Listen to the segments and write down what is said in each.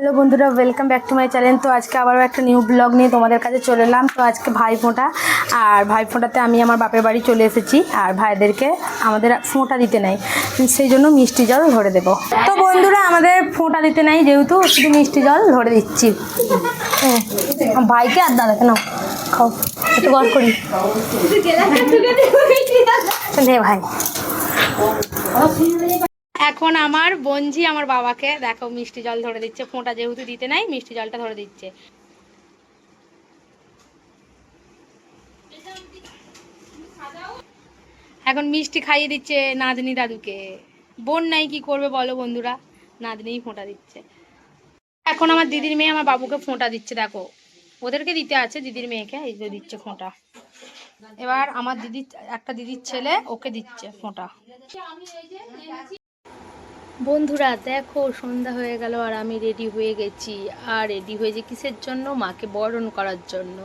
Hello বন্ধুরা, welcome back to my channel. তো আজকে আবারও একটা নিউ ব্লগ নিয়ে তোমাদের কাছে চলে এলাম। তো আজকে ভাইফোঁটা, আর ভাইফোঁটাতে আমি আমার বাপের বাড়ি চলে এসেছি, আর ভাইদেরকে আমাদের ফোঁটা দিতে নেই, সেই জন্য মিষ্টি জল ধরে দেবো। তো বন্ধুরা, আমাদের ফোঁটা দিতে নেই যেহেতু, শুধু মিষ্টি জল ধরে দিচ্ছি। ভাইকে আর দাদাকে নাও, খাও, একটু গল্প করি নে ভাই। এখন আমার বঞ্জি আমার বাবাকে দেখো মিষ্টি জল ধরে দিচ্ছে, ফোঁটা যেহেতু দিতে নাই মিষ্টি জলটা ধরে দিচ্ছে। এখন মিষ্টি খাইয়ে দিচ্ছে নাতনি দাদুকে। বোন নাই, কি করবে বলো বন্ধুরা, নাতনিই ফোঁটা দিচ্ছে। এখন আমার দিদির মেয়ে আমার বাবুকে ফোঁটা দিচ্ছে, দেখো ওদেরকে দিতে আছে, দিদির মেয়েকে এই যে দিচ্ছে ফোঁটা। এবার আমার দিদি, একটা দিদির ছেলে ওকে দিচ্ছে ফোঁটা। বন্ধুরা দেখো, সন্ধ্যা হয়ে গেল আর আমি রেডি হয়ে গেছি। আর রেডি হয়েছি কিসের জন্য? মাকে বরণ করার জন্য।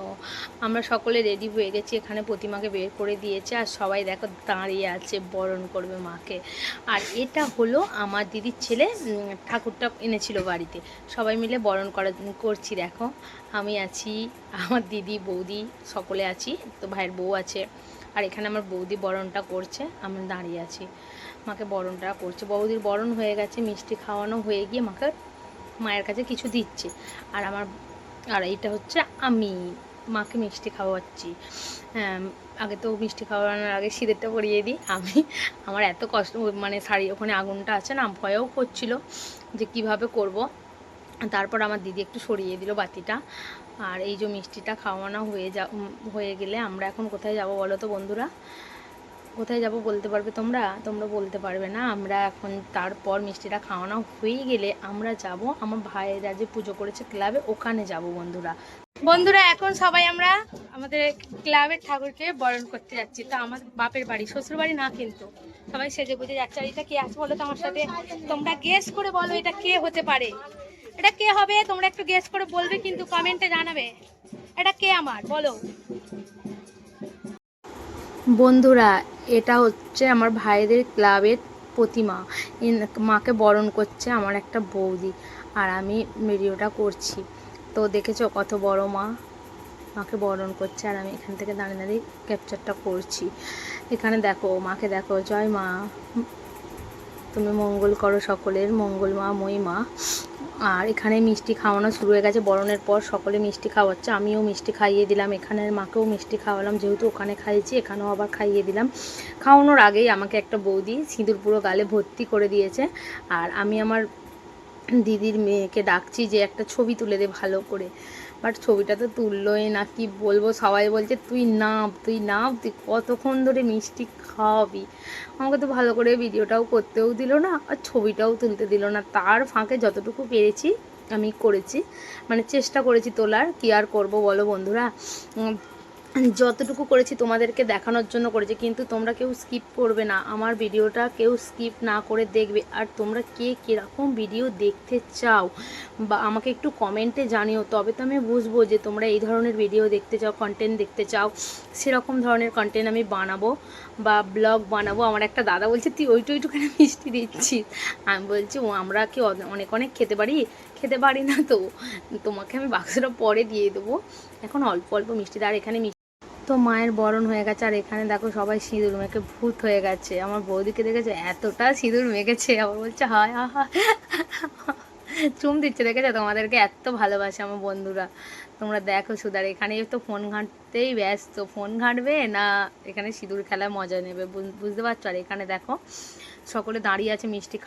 আমরা সকলে রেডি হয়ে গেছি, এখানে প্রতিমাকে বের করে দিয়েছে আর সবাই দেখো দাঁড়িয়ে আছে, বরণ করবে মাকে। আর এটা হলো আমার দিদির ছেলে, ঠাকুরটা এনেছিল বাড়িতে, সবাই মিলে বরণ করছি। দেখো আমি আছি, আমার দিদি বৌদি সকলে আছি, তো ভাইয়ের বউ আছে। আর এখানে আমার বৌদি বরণটা করছে, আমি দাঁড়িয়ে আছি, মাকে বরণটা করছে। বৌদির বরণ হয়ে গেছে, মিষ্টি খাওয়ানো হয়ে গিয়ে মাকে, মায়ের কাছে কিছু দিচ্ছে। আর এইটা হচ্ছে আমি মাকে মিষ্টি খাওয়াচ্ছি। আগে তো মিষ্টি খাওয়ানোর আগে সিঁদুরটা পরিয়ে দিই আমি। আমার এত কষ্ট, মানে শাড়ি ওখানে আগুনটা আছে না, ভয়ও করছিল যে কিভাবে করব। তারপর আমার দিদি একটু সরিয়ে দিল বাতিটা। আর এই যে মিষ্টিটা খাওয়ানো হয়ে গেলে আমরা এখন কোথায় যাব বলো তো বন্ধুরা? কোথায় যাব বলতে পারবে তোমরা? তোমরা বলতে পারবে না। আমরা এখন তারপর মিষ্টিটা খাওয়ানো হয়ে গেলে আমরা যাব আমার ভাইয়েরা যে পুজো করেছে ক্লাবে, ওখানে যাব বন্ধুরা। বন্ধুরা এখন সবাই আমরা আমাদের ক্লাবের ঠাকুরকে বরণ করতে যাচ্ছি। তো আমার বাপের বাড়ি, শ্বশুর বাড়ি না, কিন্তু সবাই সেজে বুঝে যাচ্ছে। আর এটা কে আছে বলো তো আমার সাথে? তোমরা গেস করে বলো এটা কে হতে পারে, এটা কে হবে? তোমরা একটু গেস করে বলবে, কিন্তু কমেন্টে জানাবে এটা কে আমার, বলো বন্ধুরা। এটা হচ্ছে আমার ভাইদের ক্লাবের প্রতিমা, মাকে বরণ করছে আমার একটা বৌদি, আর আমি ভিডিওটা করছি। তো দেখেছো কত বড় মা, মাকে বরণ করছে, আর আমি এখান থেকে দাঁড়িয়ে দাঁড়িয়ে ক্যাপচারটা করছি। এখানে দেখো মাকে, দেখো জয় মা, তুমি মঙ্গল করো সকলের, মঙ্গল মা, মই মা। আর এখানে মিষ্টি খাওয়ানো শুরু হয়ে গেছে, বরণের পর সকলে মিষ্টি খাওয়াচ্ছে, আমিও মিষ্টি খাইয়ে দিলাম। এখানের মাকেও মিষ্টি খাওয়ালাম, যেহেতু ওখানে খাইয়েছি এখানেও আবার খাইয়ে দিলাম। খাওয়ানোর আগেই আমাকে একটা বৌদি সিঁদুর পুরো গালে ভর্তি করে দিয়েছে। আর আমি আমার দিদির মেয়েকে ডাকছি যে একটা ছবি তুলে দে ভালো করে, বাট ছবিটা তো তুললোই না, কি বলবো, সবাই বলছে তুই নাম, তুই নাম, তুই কতক্ষণ ধরে মিষ্টি খাওয়াবি। আমাকে তো ভালো করে ভিডিওটাও করতেও দিল না, আর ছবিটাও তুলতে দিল না। তার ফাঁকে যতটুকু পেরেছি আমি করেছি, মানে চেষ্টা করেছি তোলার, কি আর করবো বলো বন্ধুরা। যতটুকু করেছি তোমাদেরকে দেখানোর জন্য করেছি, কিন্তু তোমরা কেউ স্কিপ করবে না, আমার ভিডিওটা কেউ স্কিপ না করে দেখবে। আর তোমরা কে কীরকম ভিডিও দেখতে চাও বা আমাকে একটু কমেন্টে জানিও, তবে তো আমি বুঝবো যে তোমরা এই ধরনের ভিডিও দেখতে চাও, কন্টেন্ট দেখতে চাও। সেরকম ধরনের কন্টেন্ট আমি বানাবো বা ব্লগ বানাবো। আমার একটা দাদা বলছে তুই ওইটুখানে মিষ্টি দিচ্ছিস, আমি বলছি ও আমরা কি অনেক অনেক খেতে পারি? খেতে পারি না তো, তোমাকে আমি বাক্সটা পরে দিয়ে দেবো, এখন অল্প অল্প মিষ্টি। আর এখানে তো মায়ের বরণ হয়ে গেছে, আর এখানে দেখো সবাই সিঁদুর মেখে ভূত হয়ে গেছে। আমার বৌদিকে দেখেছে এতটা সিঁদুর মেখেছে, আবার বলছে হায় আহা, চুম দিচ্ছে, দেখেছো? তোমাদেরকে এত ভালোবাসে আমার বন্ধুরা, তোমরা দেখো শুধু। আর এখানে তো ফোন ঘাঁটতেই ব্যস্ত, ফোন ঘাঁটবে না এখানে সিঁদুর খেলায় মজা নেবে, বুঝতে পারছো? আর এখানে দেখো সকলে দাঁড়িয়ে আছে মিষ্টি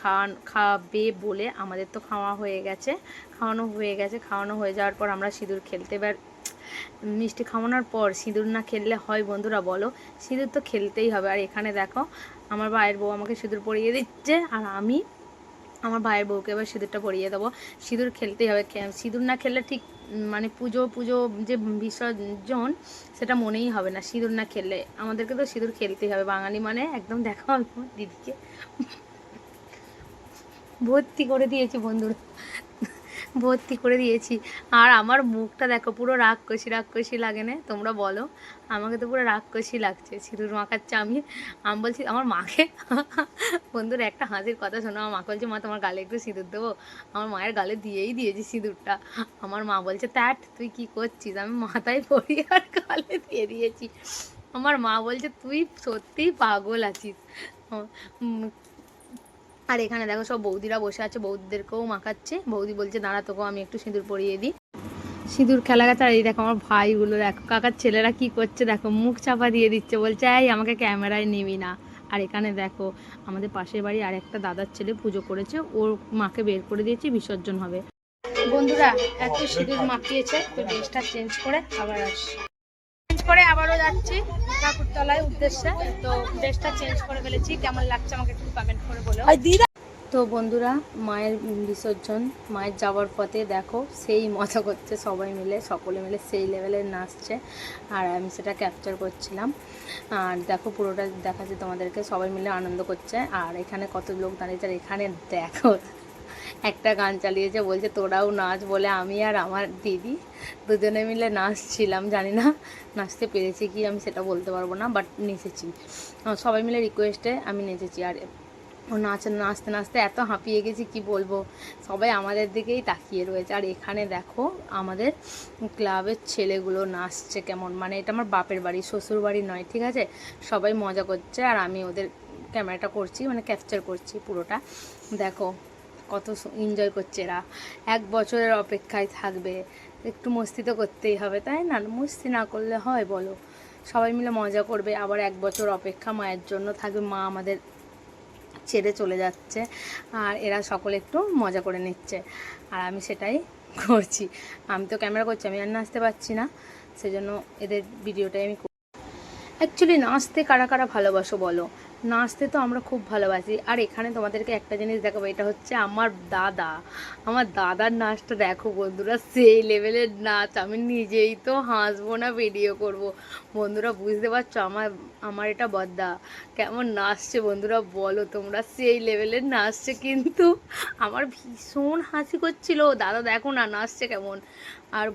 খাবে বলে। আমাদের তো খাওয়া হয়ে গেছে, খাওয়ানো হয়ে গেছে। খাওয়ানো হয়ে যাওয়ার পর আমরা সিঁদুর খেলতে, এবার মিষ্টি খাওয়ানোর পর সিঁদুর না খেললে হয় বন্ধুরা বলো? সিঁদুর তো খেলতেই হবে। আর এখানে দেখো আমার ভাইয়ের বউ আমাকে সিঁদুর পরিয়ে দিচ্ছে, আর আমি আমার ভাইয়ের বউকে এবার সিঁদুরটা পরিয়ে দেবো। সিঁদুর খেলতেই হবে, সিঁদুর না খেললে ঠিক মানে পুজো যে বিসর্জন সেটা মনেই হবে না সিঁদুর না খেললে। আমাদেরকে তো সিঁদুর খেলতেই হবে, বাঙালি মানে একদম। দেখো আমি আমার দিদিকে ভর্তি করে দিয়েছি বন্ধুরা, ভর্তি করে দিয়েছি। আর আমার মুখটা দেখো পুরো রাক্ষসী লাগে না? তোমরা বলো, আমাকে তো পুরো রাক্ষসী লাগছে। সিঁদুর মাখাচ্ছে আমি। আমি বলছি আমার মাকে বন্ধুরা একটা হাসির কথা শোনো, আমার মাকে বলছে মা তোমার গালে একটু সিঁদুর দেবো। আমার মায়ের গালে দিয়েই দিয়েছি সিঁদুরটা। আমার মা বলছে ত্যাট তুই কি করছিস? আমি মাথায় পরিয়ে আর গালে দিয়ে দিয়েছি। আমার মা বলছে তুই সত্যিই পাগল আছিস। উম, আর এখানে দেখো সব বৌদিরা বসে আছে, বৌদিদেরকেও মাখাচ্ছে। বৌদি বলছে দাঁড়া তোকেও আমি একটু সিঁদুর পরিয়ে দিই। সিঁদুর খেলা গেছে। আর এই দেখো আমার ভাইগুলো দেখো, কাকার ছেলেরা কি করছে দেখো, মুখ চাপা দিয়ে দিচ্ছে, বলছে এই আমাকে ক্যামেরায় নিবি না। আর এখানে দেখো আমাদের পাশের বাড়ি আর একটা দাদার ছেলে পুজো করেছে, ওর মাকে বের করে দিয়েছি, বিসর্জন হবে। বন্ধুরা এত সিঁদুর মাখিয়েছে, তো ড্রেসটা চেঞ্জ করে আবার আসছি, চেঞ্জ করে আবারও যাচ্ছি ঠাকুরতলায় উদ্দেশ্যে। তো ড্রেসটা চেঞ্জ করে ফেলেছি, কেমন লাগছে আমাকে একটু কমেন্ট করে বলো। তো বন্ধুরা মায়ের বিসর্জন, মায়ের যাওয়ার পথে দেখো সেই মজা করছে সবাই মিলে, সকলে মিলে সেই লেভেলের নাচছে। আর আমি সেটা ক্যাপচার করছিলাম। আর দেখো পুরোটা দেখাচ্ছে তোমাদেরকে, সবাই মিলে আনন্দ করছে। আর এখানে কত লোক দাঁড়িয়েছে। আর এখানে দেখো একটা গান চালিয়েছে, বলছে তোরাও নাচ, বলে আমি আর আমার দিদি দুজনে মিলে নাচছিলাম। জানি না নাচতে পেরেছি কি আমি সেটা বলতে পারবো না, বাট নেচেছি সবাই মিলে রিকোয়েস্টে আমি নেচেছি। আর ও নাচতে নাচতে এত হাঁপিয়ে গেছি কি বলবো, সবাই আমাদের দিকেই তাকিয়ে রয়েছে। আর এখানে দেখো আমাদের ক্লাবের ছেলেগুলো নাচছে কেমন, মানে এটা আমার বাপের বাড়ি, শ্বশুর বাড়ি নয়, ঠিক আছে? সবাই মজা করছে আর আমি ওদের ক্যামেরাটা করছি, মানে ক্যাপচার করছি পুরোটা। দেখো কত এনজয় করছে এরা, 1 বছরের অপেক্ষায় থাকবে, একটু মস্তি তো করতেই হবে, তাই না? মস্তি না করলে হয় বলো? সবাই মিলে মজা করবে, আবার 1 বছর অপেক্ষা মায়ের জন্য থাকবে, মা আমাদের ছেড়ে চলে যাচ্ছে। আর এরা সকলে একটু মজা করে নিচ্ছে, আর আমি সেটাই করছি। আমি তো ক্যামেরা করছি, আমি আর নাচতে পারছি না, সেজন্য এদের ভিডিওটাই আমি। অ্যাকচুয়ালি নাচতে কারা কারা ভালোবাসো বলো? নাচতে তো আমরা খুব ভালোবাসি। আর এখানে তোমাদেরকে একটা জিনিস দেখাবো, এটা হচ্ছে আমার দাদা, আমার দাদার নাচটা দেখো বন্ধুরা, সেই লেভেলের নাচ, আমি নিজেই তো হাসবো না ভিডিও করব। বন্ধুরা বুঝতে পারছো আমার আমার এটা বদ্দা কেমন নাচছে, বন্ধুরা বলো তোমরা, সেই লেভেলের নাচছে। কিন্তু আমার ভীষণ হাসি করছিল, দাদা দেখো না নাচছে কেমন। আর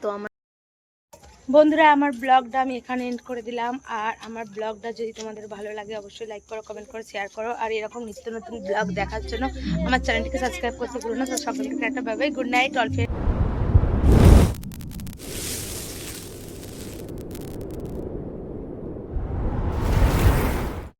তো বন্ধুরা আমার ব্লগটা আমি এখানে এন্ড করে দিলাম। আর আমার ব্লগটা যদি তোমাদের ভালো লাগে অবশ্যই লাইক করো, কমেন্ট করো, শেয়ার করো। আর এরকম নিত্য নতুন ব্লগ দেখার জন্য আমার চ্যানেলটিকে সাবস্ক্রাইব করতে ভুলো না। তো সকলকে একটা bye bye, good night, all friend.